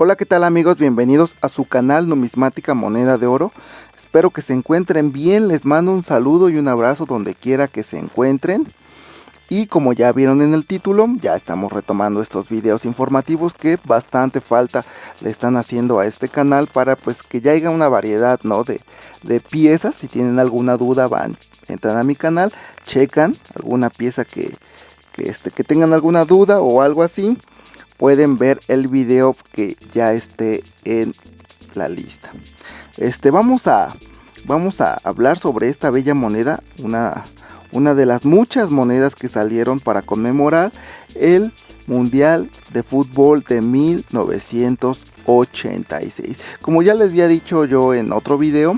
Hola, ¿qué tal amigos? Bienvenidos a su canal Numismática Moneda de Oro. Espero que se encuentren bien, les mando un saludo y un abrazo donde quiera que se encuentren. Y como ya vieron en el título, ya estamos retomando estos videos informativos que bastante falta le están haciendo a este canal para pues que ya haya una variedad, ¿no? de piezas. Si tienen alguna duda, entran a mi canal, checan alguna pieza que tengan alguna duda o algo así. Pueden ver el video que ya esté en la lista. Vamos a hablar sobre esta bella moneda, una de las muchas monedas que salieron para conmemorar el Mundial de Fútbol de 1986. Como ya les había dicho yo en otro video,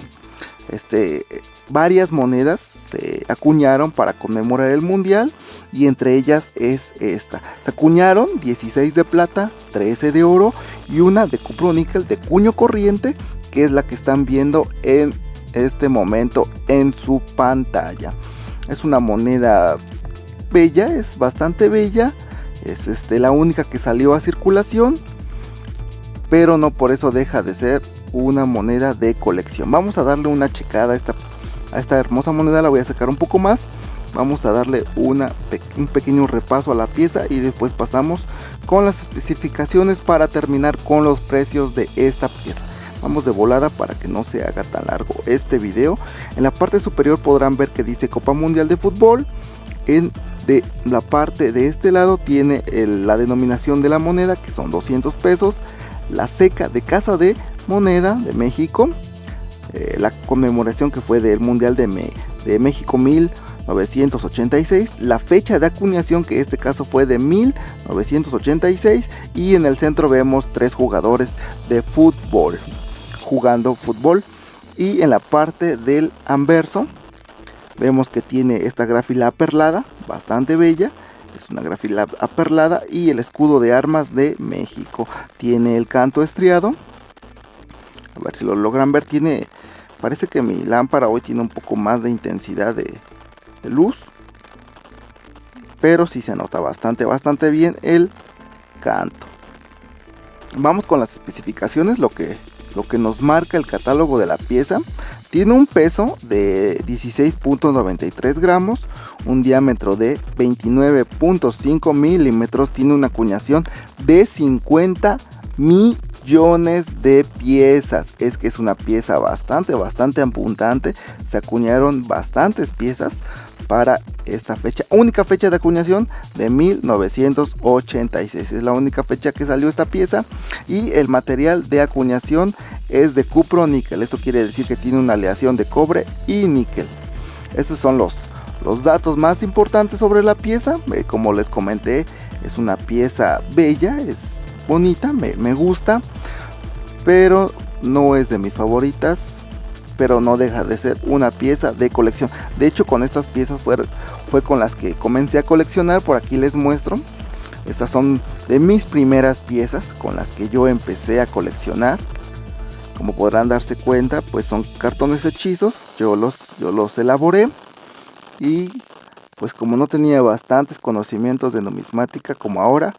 varias monedas se acuñaron para conmemorar el mundial y entre ellas es esta. Se acuñaron 16 de plata, 13 de oro y una de cuproníquel de cuño corriente, que es la que están viendo en este momento en su pantalla. Es una moneda bella, es bastante bella, es la única que salió a circulación, pero no por eso deja de ser una moneda de colección. Vamos a darle una checada a esta hermosa moneda, la voy a sacar un poco más. Vamos a darle un pequeño repaso a la pieza y después pasamos con las especificaciones para terminar con los precios de esta pieza. Vamos de volada para que no se haga tan largo este video. En la parte superior podrán ver que dice Copa Mundial de Fútbol. De la parte de este lado tiene la denominación de la moneda, que son 200 pesos. La seca de Casa de Moneda de México, la conmemoración que fue del Mundial de México 1986, la fecha de acuñación que en este caso fue de 1986 y en el centro vemos 3 jugadores de fútbol jugando fútbol, y en la parte del anverso vemos que tiene esta gráfila aperlada bastante bella. Es una gráfila aperlada y el escudo de armas de México. Tiene el canto estriado. A ver si lo logran ver. Parece que mi lámpara hoy tiene un poco más de intensidad de luz, pero sí se nota bastante bien el canto. Vamos con las especificaciones, lo que nos marca el catálogo de la pieza. Tiene un peso de 16.93 gramos, un diámetro de 29.5 milímetros, tiene una acuñación de 50 millones de piezas. Es que es una pieza bastante abundante. Se acuñaron bastantes piezas para esta fecha. Única fecha de acuñación de 1986. Es la única fecha que salió esta pieza. Y el material de acuñación es de cuproníquel. Esto quiere decir que tiene una aleación de cobre y níquel. Estos son los datos más importantes sobre la pieza. Como les comenté, es una pieza bella, es bonita, me gusta, pero no es de mis favoritas, pero no deja de ser una pieza de colección. De hecho, con estas piezas fue con las que comencé a coleccionar. Por aquí les muestro. Estas son de mis primeras piezas con las que yo empecé a coleccionar. Como podrán darse cuenta, pues son cartones hechizos. Yo los elaboré y pues como no tenía bastantes conocimientos de numismática como ahora,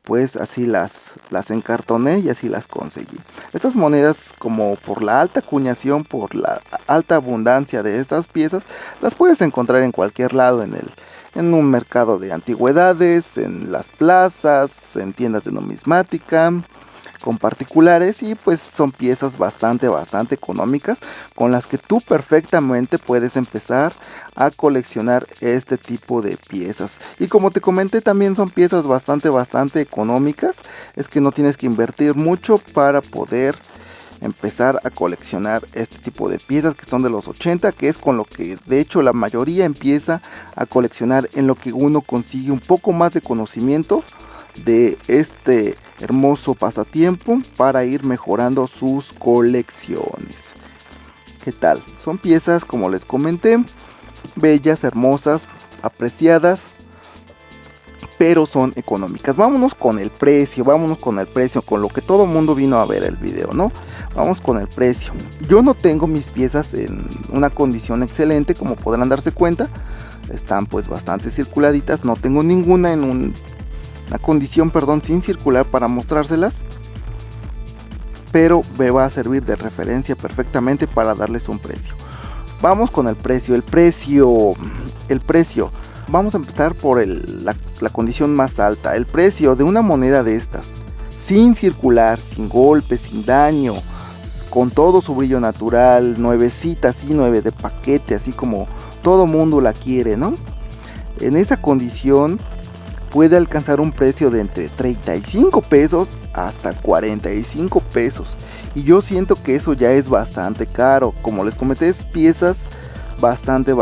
pues así las encartoné y así las conseguí. Estas monedas, como por la alta acuñación, por la alta abundancia de estas piezas, las puedes encontrar en cualquier lado, en un mercado de antigüedades, en las plazas, en tiendas de numismática, con particulares, y pues son piezas bastante económicas con las que tú perfectamente puedes empezar a coleccionar este tipo de piezas. Y como te comenté, también son piezas bastante económicas. Es que no tienes que invertir mucho para poder empezar a coleccionar este tipo de piezas que son de los 80, que es con lo que de hecho la mayoría empieza a coleccionar, en lo que uno consigue un poco más de conocimiento de este hermoso pasatiempo para ir mejorando sus colecciones. ¿Qué tal? Son piezas, como les comenté, bellas, hermosas, apreciadas, pero son económicas. Vámonos con el precio, con lo que todo mundo vino a ver el video, ¿no? Vamos con el precio. Yo no tengo mis piezas en una condición excelente, como podrán darse cuenta. Están pues bastante circuladitas, no tengo ninguna en una condición, sin circular para mostrárselas. pero me va a servir de referencia perfectamente para darles un precio. Vamos con el precio. El precio. Vamos a empezar por la condición más alta. El precio de una moneda de estas, sin circular, sin golpes, sin daño, con todo su brillo natural, nuevecita, así 9 de paquete, así como todo mundo la quiere, ¿no? En esa condición puede alcanzar un precio de entre 35 pesos hasta 45 pesos. Y yo siento que eso ya es bastante caro. Como les comenté, es piezas bastante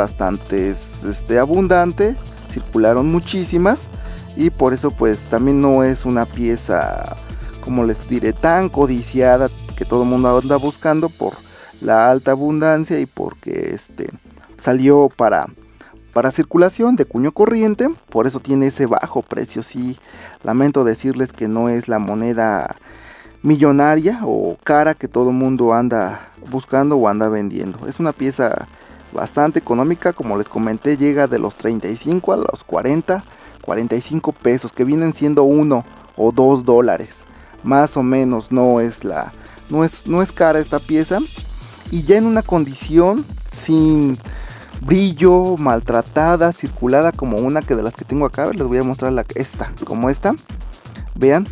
abundante. Circularon muchísimas. Y por eso pues también no es una pieza, como les diré, tan codiciada, que todo el mundo anda buscando por la alta abundancia y porque salió para circulación de cuño corriente. Por eso tiene ese bajo precio. Sí, lamento decirles que no es la moneda millonaria o cara que todo el mundo anda buscando o anda vendiendo. Es una pieza bastante económica, como les comenté, llega de los 35 a los 45 pesos, que vienen siendo 1 o 2 dólares más o menos. No es cara esta pieza, y ya en una condición sin brillo, maltratada, circulada como una que de las que tengo acá. Les voy a mostrar como esta. Vean,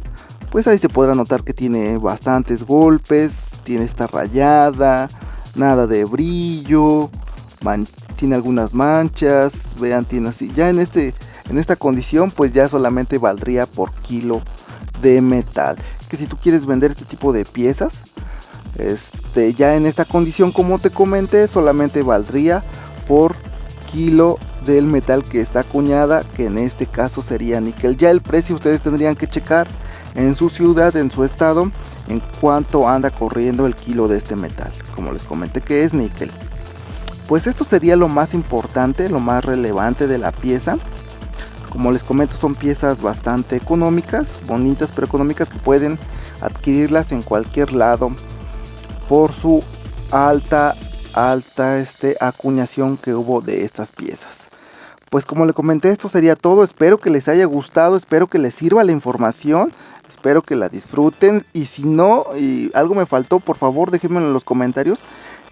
pues ahí se podrá notar que tiene bastantes golpes, está rayada, nada de brillo, tiene algunas manchas. Vean, tiene así. Ya en esta condición pues ya solamente valdría por kilo de metal. Que si tú quieres vender este tipo de piezas, ya en esta condición, como te comenté, solamente valdría por kilo del metal que está acuñada, que en este caso sería níquel. Ya el precio ustedes tendrían que checar en su ciudad, en su estado, en cuánto anda corriendo el kilo de este metal. Como les comenté que es níquel. Pues esto sería lo más importante, lo más relevante de la pieza. Como les comento, son piezas bastante económicas, bonitas pero económicas, que pueden adquirirlas en cualquier lado por su alta acuñación que hubo de estas piezas. Pues como les comenté, esto sería todo. Espero que les haya gustado, espero que les sirva la información, espero que la disfruten, y si no, y algo me faltó, por favor déjenmelo en los comentarios,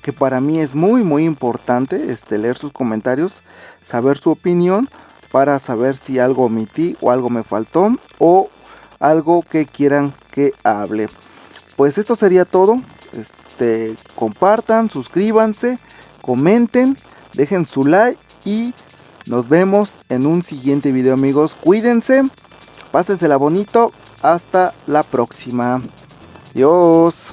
que para mí es muy muy importante leer sus comentarios, saber su opinión, para saber si algo omití o algo me faltó o algo que quieran que hable. Pues esto sería todo. Compartan, suscríbanse, comenten, dejen su like y nos vemos en un siguiente video, amigos. Cuídense, pásensela bonito, hasta la próxima. Adiós.